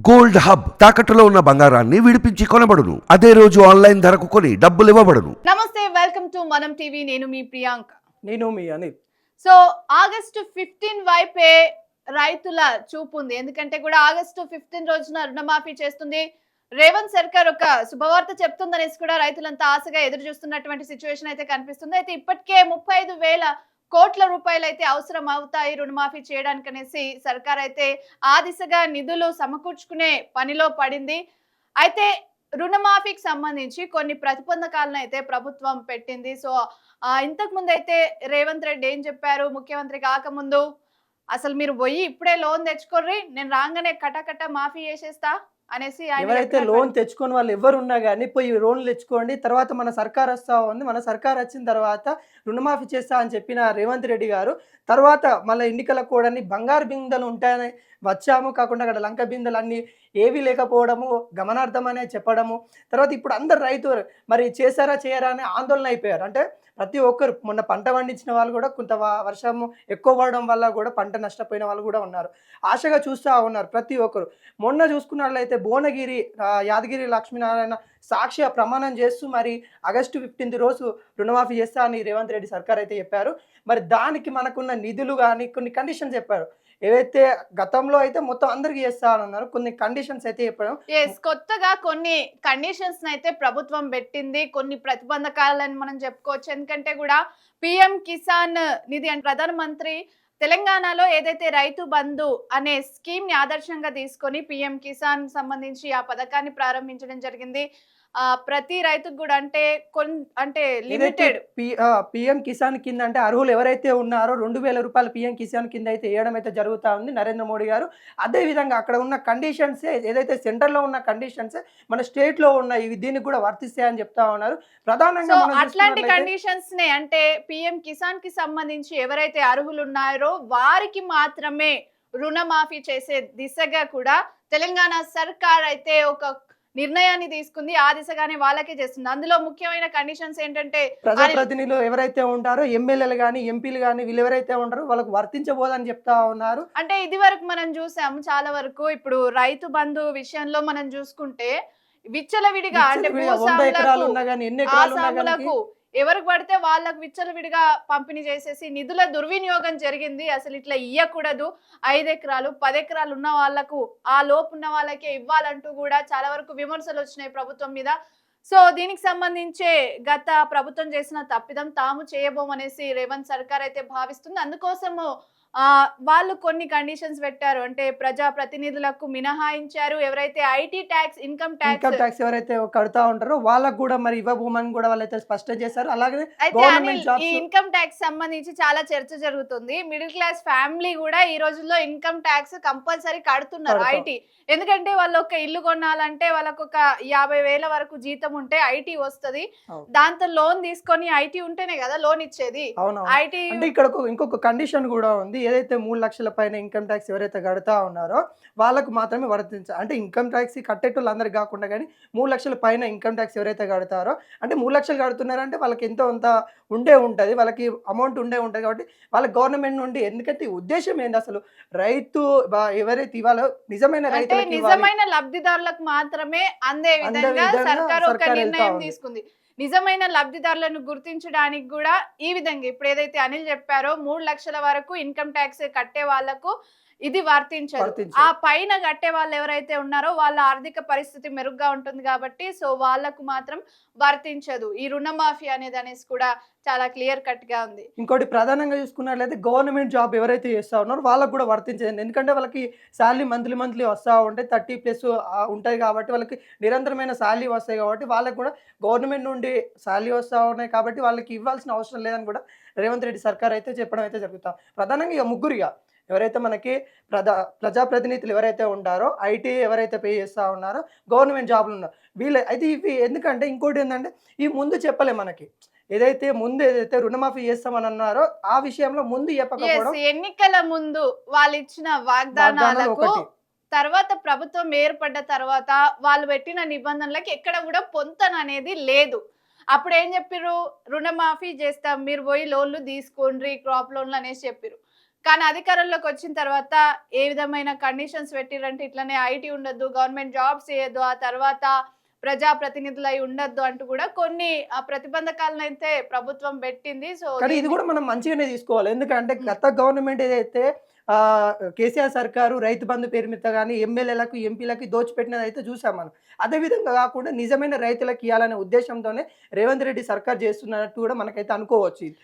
Gold hub తాకట్టులో ఉన్న బంగారాన్ని విడిపించి కొనబడును. అదే రోజు ఆన్లైన్ ధరకు కొని డబ్బులు ఇవ్వబడును. నమస్తే, వెల్కమ్ టు మనం టీవీ. నేను మీ ప్రియాంక. నేను మీ అనిల్. సో ఆగస్టు 15 వైపే రైతుల చూపు ఉంది. ఎందుకంటే కూడా ఆగస్టు 15 రోజున రుణమాఫీ చేస్తుంది రేవంత్ సర్కార్. ఒక శుభవార్త చెప్తుందనేసి కూడా రైతులంతా ఆశగా ఎదురు చూస్తున్నటువంటి సిచ్యువేషన్ అయితే కనిపిస్తుంది. అయితే ఇప్పటికే 35,000 కోట్ల రూపాయలు అయితే అవసరం అవుతాయి రుణమాఫీ చేయడానికి అనేసి సర్కార్ అయితే ఆ దిశగా నిధులు సమకూర్చుకునే పనిలో పడింది. అయితే రుణమాఫీకి సంబంధించి కొన్ని ప్రతిబంధకాలను అయితే ప్రభుత్వం పెట్టింది. సో ఇంతకు ముందు అయితే రేవంత్ రెడ్డి ఏం చెప్పారు, ముఖ్యమంత్రి కాకముందు అసలు మీరు పోయి ఇప్పుడే లోన్ తెచ్చుకోర్రి, నేను రాగానే కటకట మాఫీ చేసేస్తా అనేసి ఎవరైతే లోన్ తెచ్చుకొని వాళ్ళు ఎవరు ఉన్నా కానీ పోయి లోన్లు తెచ్చుకోండి, తర్వాత మన సర్కార్ వస్తా ఉంది, మన సర్కార్ వచ్చిన తర్వాత రుణమాఫీ చేస్తా అని చెప్పిన రేవంత్ రెడ్డి గారు తర్వాత మళ్ళీ ఎన్నికల కూడని బంగారు బిందెలు ఉంటాయని వచ్చాము, కాకుండా అక్కడ లంక బిందెలు అన్నీ ఏవి లేకపోవడము గమనార్థమనే చెప్పడము. తర్వాత ఇప్పుడు అందరు రైతు మరి చేశారా చేయరా అని ఆందోళన అయిపోయారు. అంటే ప్రతి ఒక్కరు మొన్న పంట పండించిన వాళ్ళు కూడా కొంత వర్షము ఎక్కువ పడడం వల్ల కూడా పంట నష్టపోయిన వాళ్ళు కూడా ఉన్నారు. ఆశగా చూస్తూ ఉన్నారు ప్రతి ఒక్కరు. మొన్న చూసుకున్నట్లయితే భువనగిరి యాదగిరి లక్ష్మీనారాయణ సాక్షి ప్రమాణం చేస్తూ మరి ఆగస్టు 15 రోజు రుణమాఫీ చేస్తా అని రేవంత్ రెడ్డి సర్కార్ అయితే చెప్పారు. మరి దానికి మనకున్న నిధులు కానీ కొన్ని కండిషన్స్ చెప్పారు. ఏవైతే గతంలో అయితే మొత్తం అందరికి చేస్తా అన్నారు, కొన్ని కండిషన్స్ అయితే చెప్పారు. కొత్తగా కొన్ని కండిషన్స్ అయితే ప్రభుత్వం పెట్టింది, కొన్ని ప్రతిబంధకాలని మనం చెప్పుకోవచ్చు. ఎందుకంటే కూడా పిఎం కిసాన్ నిధి అంటే ప్రధానమంత్రి తెలంగాణలో ఏదైతే రైతు బంధు అనే స్కీమ్ ని ఆదర్శంగా తీసుకొని పిఎం కిసాన్ సంబంధించి ఆ పథకాన్ని ప్రారంభించడం జరిగింది. ప్రతి రైతుకు కూడా అంటే లిమిటెడ్ పిఎం కిసాన్ కింద అంటే అర్హులు ఎవరైతే ఉన్నారో 2,000 రూపాయలు పిఎం కిసాన్ కింద అయితే వేయడం అయితే జరుగుతూ ఉంది నరేంద్ర మోడీ గారు. అదే విధంగా అక్కడ ఉన్న కండిషన్స్ ఏదైతే సెంటర్లో ఉన్న కండిషన్స్ మన స్టేట్ లో ఉన్న ఇవి దీనికి కూడా వర్తిస్తాయని చెప్తా ఉన్నారు. ప్రధానంగా అట్లాంటి కండిషన్స్ నే అంటే పిఎం కిసాన్ కి సంబంధించి ఎవరైతే అర్హులు ఉన్నారో వారికి మాత్రమే రుణమాఫీ చేసే దిశగా కూడా తెలంగాణ సర్కార్ అయితే ఒక నిర్ణయాన్ని తీసుకుంది. ఆ దిశగానే వాళ్ళకే చేస్తుంది. అందులో ముఖ్యమైన కండిషన్స్ ఏంటంటే ప్రజాప్రతినిధులు ఎవరైతే ఉంటారో ఎమ్మెల్యేలు కానీ ఎంపీలు కానీ వీళ్ళు ఎవరైతే ఉంటారో వాళ్ళకు వర్తించబోదని చెప్తా ఉన్నారు. అంటే ఇది వరకు మనం చూసాము చాలా వరకు. ఇప్పుడు రైతు బంధు విషయంలో మనం చూసుకుంటే విచ్చలవిడిగా అంటే భూస్వాములకు ఎవరికి పడితే వాళ్ళకు విచ్చలవిడిగా పంపిణీ చేసేసి నిధుల దుర్వినియోగం జరిగింది. అసలు ఇట్లా ఇయ్యకూడదు, 5 ఎకరాలు 10 ఎకరాలు ఉన్న వాళ్ళకు ఆ లోపు ఉన్న వాళ్ళకే ఇవ్వాలంటూ కూడా చాలా వరకు విమర్శలు వచ్చినాయి ప్రభుత్వం మీద. సో దీనికి సంబంధించే గత ప్రభుత్వం చేసిన తప్పిదం తాము చేయబోమనేసి రేవంత్ సర్కార్ అయితే భావిస్తుంది. అందుకోసము వాళ్ళు కొన్ని కండిషన్స్ పెట్టారు. అంటే ప్రజా ప్రతినిధులకు మినహాయించారు. ఎవరైతే ఐటీ ట్యాక్స్ ఇన్కమ్ ట్యాక్స్ ఎవరైతే కడతా ఉంటారో వాళ్ళకు కూడా మరి ఇవ్వబోమని కూడా వాళ్ళైతే స్పష్టం చేశారు. అలాగే ఈ ఇన్కమ్ ట్యాక్స్ సంబంధించి చాలా చర్చ జరుగుతుంది. మిడిల్ క్లాస్ ఫ్యామిలీ కూడా ఈ రోజుల్లో ఇన్కమ్ ట్యాక్స్ కంపల్సరీ కడుతున్నారు ఐటీ. ఎందుకంటే వాళ్ళు ఒక ఇల్లు కొనాలంటే వాళ్ళకు ఒక 50,000 వరకు జీతం ఉంటే ఐటీ వస్తుంది. దాంతో లోన్ తీసుకొని ఐటీ ఉంటేనే కదా లోన్ ఇచ్చేది. ఐటీ ఇక్కడ ఇంకొక కండిషన్ కూడా ఉంది. ఏదైతే 3 లక్షల పైన ఇన్కమ్ ట్యాక్స్ ఎవరైతే కడతా ఉన్నారో వాళ్ళకు మాత్రమే వర్తించాలి. అంటే ఇన్కమ్ ట్యాక్స్ కట్టేటోళ్ళు అందరికి కాకుండా కానీ 3 లక్షల పైన ఇన్కమ్ ట్యాక్స్ ఎవరైతే కడతారో, అంటే 3 లక్షలు కడుతున్నారంటే వాళ్ళకి ఎంతో అంత ఉంటుంది, వాళ్ళకి అమౌంట్ ఉంటుంది. కాబట్టి వాళ్ళ గవర్నమెంట్ నుండి, ఎందుకంటే ఉద్దేశం ఏంది అసలు రైతు ఎవరైతే ఇవాళ నిజమైన లబ్ధిదారులకు మాత్రమే అందే విధంగా సర్కారు ఒక నిర్ణయం తీసుకుంది. నిజమైన లబ్ధిదారులను గుర్తించడానికి కూడా ఈ విధంగా ఇప్పుడు ఏదైతే అనిల్ చెప్పారో 3 లక్షల వరకు ఇన్కమ్ ట్యాక్స్ కట్టే వాళ్లకు ఇది వర్తించదు. ఆ పైన కట్టే వాళ్ళు ఎవరైతే ఉన్నారో వాళ్ళ ఆర్థిక పరిస్థితి మెరుగ్గా ఉంటుంది కాబట్టి సో వాళ్ళకు మాత్రం వర్తించదు ఈ రుణమాఫీ అనేసి కూడా చాలా క్లియర్ కట్ గా ఉంది. ఇంకోటి ప్రధానంగా చూసుకున్నట్లయితే గవర్నమెంట్ జాబ్ ఎవరైతే చేస్తా ఉన్నారో వాళ్ళకు కూడా వర్తించదు. ఎందుకంటే వాళ్ళకి శాలరీ మంత్లీ వస్తూ ఉంటాయి, 30+ ఉంటాయి కాబట్టి వాళ్ళకి నిరంతరమైన శాలరీ వస్తాయి కాబట్టి వాళ్ళకి కూడా గవర్నమెంట్ నుండి శాలరీ వస్తూ ఉన్నాయి కాబట్టి వాళ్ళకి ఇవ్వాల్సిన అవసరం లేదని కూడా రేవంత్ రెడ్డి సర్కార్ అయితే చెప్పడం అయితే జరుగుతాం. ప్రధానంగా ఇక ముగ్గురిగా ఎవరైతే మనకి ప్రజాప్రతినిధులు ఎవరైతే ఉంటారో, ఐటీ ఎవరైతే పే చేస్తూ ఉన్నారో, గవర్నమెంట్ జాబ్లు ఉన్నారు వీళ్ళు అయితే ఇవి. ఎందుకంటే ఇంకోటి ఏంటంటే ఈ ముందు చెప్పలే మనకి ఏదైతే రుణమాఫీ చేస్తామని అన్నారో ఆ విషయంలో ముందు చెప్పకపోవడం. ఎన్నికల ముందు వాళ్ళు ఇచ్చిన వాగ్దానాలకు తర్వాత ప్రభుత్వం ఏర్పడ్డ తర్వాత వాళ్ళు పెట్టిన నిబంధనలకు ఎక్కడ కూడా పొంతన అనేది లేదు. అప్పుడు ఏం చెప్పారు, రుణమాఫీ చేస్తాం, మీరు పోయి లోన్లు తీసుకోండి, క్రాప్ లోన్లు అనేసి చెప్పారు. కానీ అధికారంలోకి వచ్చిన తర్వాత ఏ విధమైన కండిషన్స్ పెట్టిరంటే ఇట్లనే ఐటీ ఉండొద్దు, గవర్నమెంట్ జాబ్స్ చేయొద్దు, ఆ తర్వాత ప్రజా ప్రతినిధులై ఉండొద్దు అంటూ కూడా కొన్ని ప్రతిబంధకాలను అయితే ప్రభుత్వం పెట్టింది. సో కానీ ఇది కూడా మనం మంచిగానే తీసుకోవాలి. ఎందుకంటే గత గవర్నమెంట్ ఏదైతే కేసీఆర్ సర్కారు రైతు బంధు పేరు మీద గాని ఎమ్మెల్యేలకు, ఎంపీలకి దోచిపెట్టినదైతే చూసాం మనం. అదే విధంగా కాకుండా నిజమైన రైతులకు ఇయ్యాలనే ఉద్దేశంతోనే రేవంత్ రెడ్డి సర్కార్ చేస్తున్నట్టు కూడా మనకైతే అనుకోవచ్చు ఇది.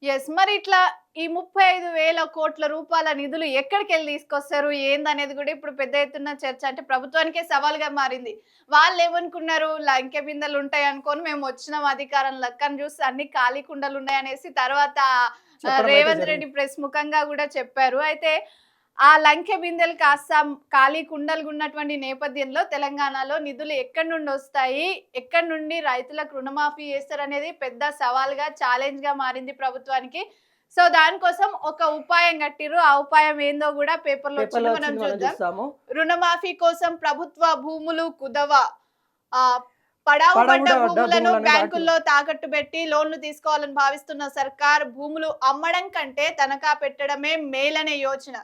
ఎస్. మరి ఇట్లా ఈ 35,000 కోట్ల రూపాయల నిధులు ఎక్కడికెళ్ళి తీసుకొస్తారు ఏందనేది కూడా ఇప్పుడు పెద్ద ఎత్తున చర్చ. అంటే ప్రభుత్వానికే సవాల్గా మారింది. వాళ్ళు ఏమనుకున్నారు, లంకె బిందెలు ఉంటాయి అనుకోని మేము వచ్చినాం అధికారంలోకి, కానీ చూస్తే అన్ని ఖాళీ కుండలు ఉన్నాయనేసి తర్వాత చెప్పడం అయితే రేవంత్ జరిగింది. రెడ్డి ప్రెస్ ముఖంగా కూడా చెప్పారు. అయితే ఆ లంకె బిందెలు కాస్త ఖాళీ కుండలుగా ఉన్నటువంటి నేపథ్యంలో తెలంగాణలో నిధులు ఎక్కడి నుండి వస్తాయి, ఎక్కడి నుండి రైతులకు రుణమాఫీ చేస్తారనేది పెద్ద సవాల్గా, ఛాలెంజ్ గా మారింది ప్రభుత్వానికి. సో దానికోసం ఒక ఉపాయం కట్టిరు. ఆ ఉపాయం ఏందో కూడా పేపర్లో పేపర్లో వచ్చింది, మనం వచ్చింది మనం చూద్దాం. చూస్తాము. రుణమాఫీ కోసం ప్రభుత్వ భూములు కుదవ, ఆ పడావుపడ్డ పడవుడ భూములను భూములను బ్యాంకుల్లో తాకట్టు పెట్టి లోన్లు తీసుకోవాలని భావిస్తున్న సర్కార్ భూములు అమ్మడం కంటే తనఖా పెట్టడమే మేలనే యోచన.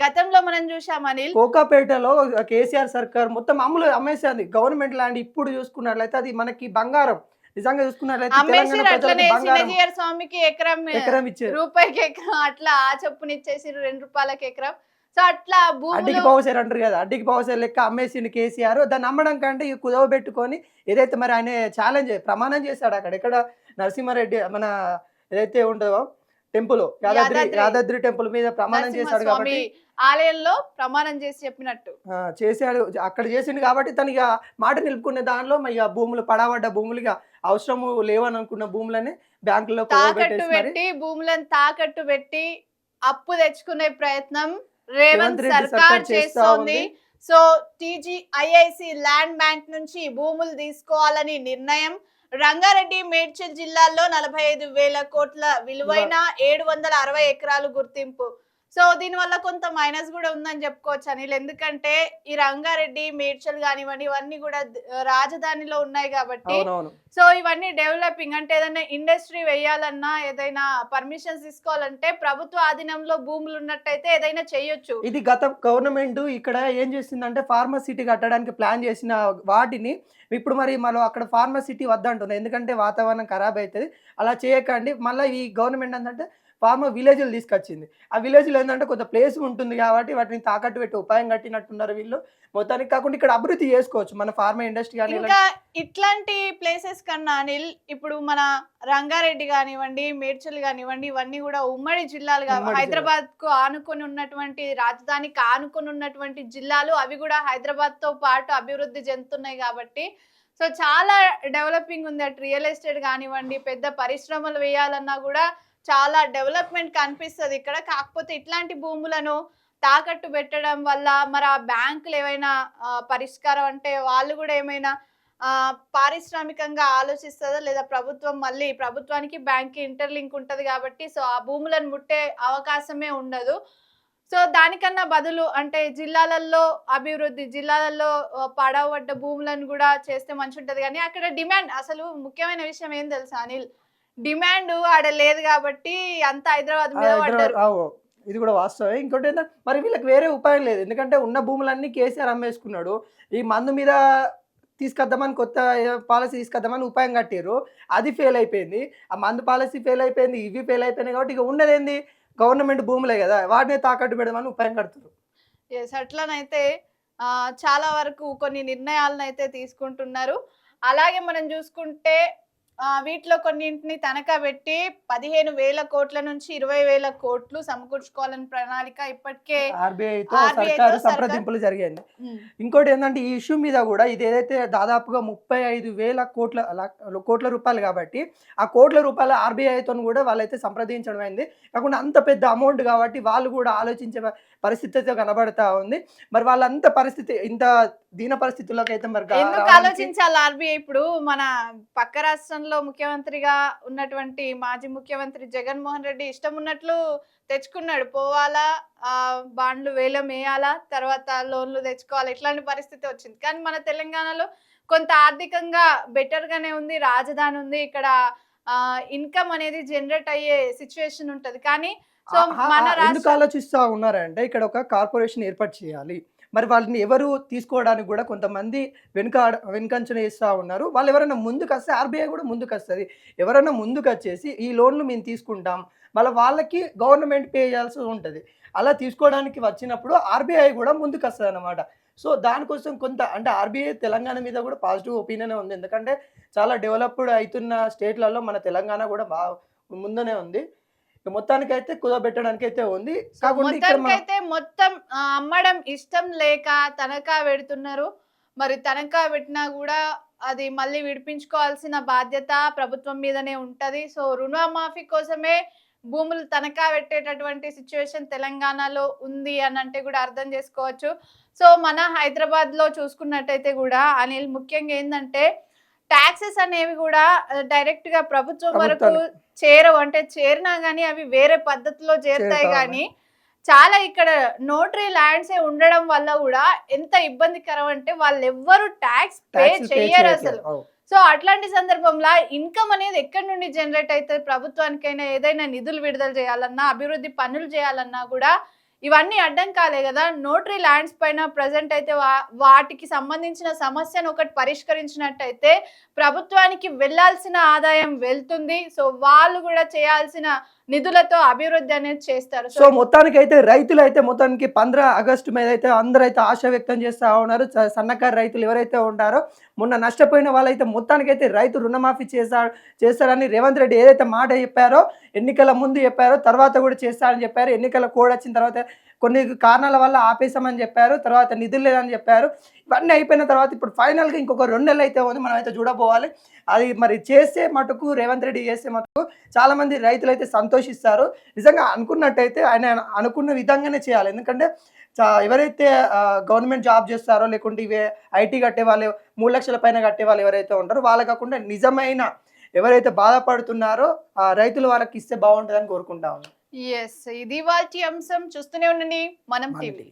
గతంలో మనం చూసాం అనిల్, కోకాపేటలో కేసీఆర్ సర్కార్ మొత్తం అమ్మేసింది గవర్నమెంట్ ల్యాండ్. ఇప్పుడు చూసుకున్నట్లయితే అది మనకి బంగారం. నిజంగా చూసుకున్నట్లయితే అమ్మేసిరు. తెలంగాణ అట్లనే ప్రజలకు బంగారం చిన్నజీఆర్ స్వామికి ఎకరం ఎకరం ఇచ్చారు. రూపాయికి ఎకరం అట్లా ఆ చొప్పున ఇచ్చేసిరు, ₹2 ఎకరం. సో అట్లా అడ్డికి భూములు పౌసేరు అంటారు కదా, అడ్డికి పౌసేరు లెక్క అమ్మేసిండు కేసీఆర్. దాన్ని అమ్మడం కంటే ఇక కుదవ పెట్టుకొని ఏదైతే మరి ఆయన ఛాలెంజ్ ప్రమాణం చేశాడు అక్కడ ఎక్కడ నరసింహారెడ్డి మన ఏదైతే ఉంటుందో టెంపుల్ యాదాద్రి టెంపుల్ మీద ప్రమాణం చేశాడు నరసింహస్వామి కాబట్టి ఆలయంలో ప్రమాణం చేసి చెప్పినట్టు. చేశాడు అక్కడ చేసిండు కాబట్టి తను ఇక మాట నిలుపుకునే దానిలో ఇక భూములు పడబడ్డ భూములు ఇక అవసరము లేవని అనుకున్న భూములని బ్యాంకుల్లో తాకట్టు పెట్టి భూములను తాకట్టు పెట్టి అప్పు తెచ్చుకునే ప్రయత్నం రేవంత్ రెడ్డి సర్కార్ సర్కార్ చేస్తా చేస్తోంది. ఉంది. సో టీజీఐఐసి ల్యాండ్ బ్యాంక్ నుంచి భూములు తీసుకోవాలని నిర్ణయం. రంగారెడ్డి, మేడ్చల్ జిల్లాల్లో 45,000 కోట్ల విలువైన 760 ఎకరాలు గుర్తింపు. సో దీనివల్ల కొంత మైనస్ కూడా ఉందని చెప్పుకోవచ్చు అనిల్. ఎందుకంటే ఈ రంగారెడ్డి, మేడ్చల్ కానివ్వండి ఇవన్నీ కూడా రాజధానిలో ఉన్నాయి కాబట్టి, అవునవును. సో ఇవన్నీ డెవలపింగ్ అంటే ఏదైనా ఇండస్ట్రీ వేయాలన్నా, ఏదైనా పర్మిషన్స్ తీసుకోవాలంటే ప్రభుత్వ ఆధీనంలో భూములు ఉన్నట్టయితే ఏదైనా చేయొచ్చు. ఇది గత గవర్నమెంట్ ఇక్కడ ఏం చేసిందంటే ఫార్మసిటీ కట్టడానికి ప్లాన్ చేసిన వాటిని ఇప్పుడు మరి మనం అక్కడ ఫార్మసిటీ వద్దంటుంది. ఎందుకంటే వాతావరణం ఖరాబ్ అవుతుంది, అలా చేయకండి. మళ్ళీ ఈ గవర్నమెంట్ ఏంటంటే ఫార్మా విలేజ్లు తీసుకొచ్చింది. ఆ విలేజ్లో ఏంటంటే కొంత ప్లేస్ ఉంటుంది కాబట్టి వాటిని తాకట్టు పెట్టి ఉపాయం కట్టినట్టున్నారు వీళ్ళు. మొత్తానికి కాకుండా ఇక్కడ అభివృద్ధి చేసుకోవచ్చు మన ఫార్మా ఇండస్ట్రీ కానీ. ఇంకా ఇట్లాంటి ప్లేసెస్ కన్నా అనిల్, ఇప్పుడు మన రంగారెడ్డి కానివ్వండి, మేడ్చల్ కానివ్వండి ఇవన్నీ కూడా ఉమ్మడి జిల్లాలు. హైదరాబాద్ కు ఆనుకొని ఉన్నటువంటి, రాజధానికి ఆనుకొని ఉన్నటువంటి జిల్లాలు. అవి కూడా హైదరాబాద్ తో పాటు అభివృద్ధి చెందుతున్నాయి కాబట్టి సో చాలా డెవలపింగ్ ఉంది. అటు రియల్ ఎస్టేట్ కానివ్వండి, పెద్ద పరిశ్రమలు వేయాలన్నా కూడా చాలా డెవలప్మెంట్ కనిపిస్తుంది ఇక్కడ. కాకపోతే ఇట్లాంటి భూములను తాకట్టు పెట్టడం వల్ల మరి ఆ బ్యాంకులు ఏమైనా పరిష్కారం అంటే వాళ్ళు కూడా ఏమైనా పారిశ్రామికంగా ఆలోచిస్తుందా లేదా, ప్రభుత్వానికి బ్యాంక్ ఇంటర్లింక్ ఉంటది కాబట్టి సో ఆ భూములను ముట్టే అవకాశమే ఉండదు. సో దానికన్నా బదులు అంటే జిల్లాలలో అభివృద్ధి, జిల్లాలలో పడవబడ్డ భూములను కూడా చేస్తే మంచి ఉంటది. కానీ అక్కడ డిమాండ్, అసలు ముఖ్యమైన విషయం ఏం తెలుసా అనిల్, డిమాండ్ ఆడ లేదు కాబట్టి అంత హైదరాబాద్ మీద పడ్డారు. ఇది కూడా వాస్తవమే. ఇంకోటి ఏంటంటే మరి వీళ్ళకి వేరే ఉపాయం లేదు. ఎందుకంటే ఉన్న భూములన్నీ కేసీఆర్ అమ్మేసుకున్నాడు. ఈ మందు మీద తీసుకొద్దామని కొత్త పాలసీ తీసుకొద్దామని ఉపాయం కట్టారు, అది ఫెయిల్ అయిపోయింది. ఆ మందు పాలసీ ఫెయిల్ అయిపోయింది, ఇవి ఫెయిల్ అయిపోయినాయి. కాబట్టి ఇక ఉన్నదేంది గవర్నమెంట్ భూములే కదా, వాటిని తాకట్టు పెడదామని ఉపాయం కడుతున్నారు. ఎస్, అట్లనైతే చాలా వరకు కొన్ని నిర్ణయాలను అయితే తీసుకుంటున్నారు. అలాగే మనం చూసుకుంటే వీటిలో కొన్నింటిని తనఖా పెట్టి 15,000 కోట్ల నుంచి 20,000 కోట్లు సమకూర్చుకోవాలని ప్రణాళిక ఇప్పటికే ఆర్బీఐతో సర్కారు సంప్రదింపులు జరిగాయి. ఇంకోటి ఏంటంటే ఈ ఇష్యూ మీద కూడా ఇది ఏదైతే దాదాపుగా 35,000 కోట్ల రూపాయలు కాబట్టి ఆ కోట్ల రూపాయల ఆర్బీఐతో కూడా వాళ్ళైతే సంప్రదించడం అయింది. కాకుండా అంత పెద్ద అమౌంట్ కాబట్టి వాళ్ళు కూడా ఆలోచించే పరిస్థితి కనబడతా ఉంది. మరి వాళ్ళంత పరిస్థితి ఇంత దీన పరిస్థితుల్లోకి అయితే మరి ఎందుకు ఆలోచించాలి ఆర్బీఐ? ఇప్పుడు మన పక్క రాష్ట్రంలో ముఖ్యమంత్రిగా ఉన్నటువంటి మాజీ ముఖ్యమంత్రి జగన్మోహన్ రెడ్డి ఇష్టం ఉన్నట్లు తెచ్చుకున్నాడు. పోవాలా, బాండ్లు వేలం వేయాలా, తర్వాత లోన్లు తెచ్చుకోవాలి, ఇట్లాంటి పరిస్థితి వచ్చింది. కానీ మన తెలంగాణలో కొంత ఆర్థికంగా బెటర్ గానే ఉంది, రాజధాని ఉంది, ఇక్కడ ఇన్కమ్ అనేది జనరేట్ అయ్యే సిచ్యువేషన్ ఉంటది. కానీ సో మన ఎందుకు రాష్ట్ర ఆలోచిస్తా ఉన్నారంటే ఇక్కడ ఒక కార్పొరేషన్ ఏర్పాటు చేయాలి. మరి వాళ్ళని ఎవరు తీసుకోవడానికి కూడా కొంతమంది వెనుకంజన వేస్తా ఉన్నారు. వాళ్ళు ఎవరైనా ముందుకొస్తే ఆర్‌బీఐ కూడా ముందుకొస్తది. ఎవరైనా ముందుకొచ్చేసి ఈ లోన్‌లు మేము తీసుకుంటాం. మళ్ళా వాళ్ళకి గవర్నమెంట్ పే చేయాల్సి ఉంటది. అలా తీసుకోవడానికి వచ్చినప్పుడు ఆర్‌బీఐ కూడా ముందుకొస్తదనమాట. సో దానికోసం కొంత అంటే ఆర్‌బీఐ తెలంగాణ మీద కూడా పాజిటివ్ ఒపీనియనే ఉంది. ఎందుకంటే చాలా డెవలప్డ్ అయితున్న స్టేట్‌లలో మన తెలంగాణ కూడా ముందనే ఉంది. మొత్తానికైతే కుదబెట్టడానికైతే ఉంది. కాకుండా ఇక్కడ మనం మొత్తానికైతే మొత్తం అమ్మడం ఇష్టం లేక తనఖా పెడుతున్నారు. మరి తనఖా పెట్టినా కూడా అది మళ్ళీ విడిపించుకోవాల్సిన బాధ్యత ప్రభుత్వం మీదనే ఉంటది. సో రుణమాఫీ కోసమే భూములు తనఖా పెట్టేటటువంటి సిచ్యువేషన్ తెలంగాణలో ఉంది అని అంటే కూడా అర్థం చేసుకోవచ్చు. సో మన హైదరాబాద్ లో చూసుకున్నట్టయితే కూడా అనిల్ ముఖ్యంగా ఏంటంటే టాక్సెస్ అనేవి కూడా డైరెక్ట్ గా ప్రభుత్వం వరకు చేరవు. అంటే చేరినా గానీ అవి వేరే పద్ధతిలో చేరుతాయి గానీ చాలా ఇక్కడ నోటరీ ల్యాండ్స్ ఉండడం వల్ల కూడా ఎంత ఇబ్బందికరం అంటే వాళ్ళు ఎవ్వరు ట్యాక్స్ పే చెయ్యరు అసలు. సో అట్లాంటి సందర్భంలో ఇన్కమ్ అనేది ఎక్కడి నుండి జనరేట్ అవుతుంది? ప్రభుత్వానికైనా ఏదైనా నిధులు విడుదల చేయాలన్నా అభివృద్ధి పనులు చేయాలన్నా కూడా ఇవన్నీ అడ్డం కాలే కదా. నోటరీ ల్యాండ్స్ పైన ప్రజెంట్ అయితే వాటికి సంబంధించిన సమస్యను ఒకటి పరిష్కరించినట్టయితే ప్రభుత్వానికి వెళ్లాల్సిన ఆదాయం వెళ్తుంది. సో వాళ్ళు కూడా చేయాల్సిన నిధులతో అభివృద్ధి అనేది చేస్తారు. సో మొత్తానికైతే రైతులు అయితే మొత్తానికి 15 ఆగస్టు మీద అయితే అందరైతే ఆశ వ్యక్తం చేస్తూ ఉన్నారు. సన్నకారు రైతులు ఎవరైతే ఉంటారో మొన్న నష్టపోయిన వాళ్ళైతే మొత్తానికైతే రైతు రుణమాఫీ చేస్తారని రేవంత్ రెడ్డి ఏదైతే మాట చెప్పారో, ఎన్నికల ముందు చెప్పారో, తర్వాత కూడా చేస్తారని చెప్పారు. ఎన్నికల కోడ్ వచ్చిన తర్వాత కొన్ని కారణాల వల్ల ఆపేసామని చెప్పారు. తర్వాత నిధులు లేదని చెప్పారు. ఇవన్నీ అయిపోయిన తర్వాత ఇప్పుడు ఫైనల్గా ఇంకొక 2 నెలలు అయితే ఉంది, మనం అయితే చూడబోవాలి. అది మరి చేస్తే మటుకు రేవంత్ రెడ్డి చేస్తే మటుకు చాలామంది రైతులు అయితే సంతోషిస్తారు. నిజంగా అనుకున్నట్టయితే ఆయన అనుకున్న విధంగానే చేయాలి. ఎందుకంటే ఎవరైతే గవర్నమెంట్ జాబ్ చేస్తారో లేకుంటే ఇవే ఐటీ కట్టే వాళ్ళు 3 లక్షల పైన కట్టే వాళ్ళు ఎవరైతే ఉంటారో వాళ్ళ కాకుండా నిజమైన ఎవరైతే బాధపడుతున్నారో ఆ రైతులు వాళ్ళకి ఇస్తే బాగుంటుందని కోరుకుంటా ఉన్నాం. ఎస్, ఇది వాటి అంశం. చూస్తూనే ఉండండి మనం టీవీ.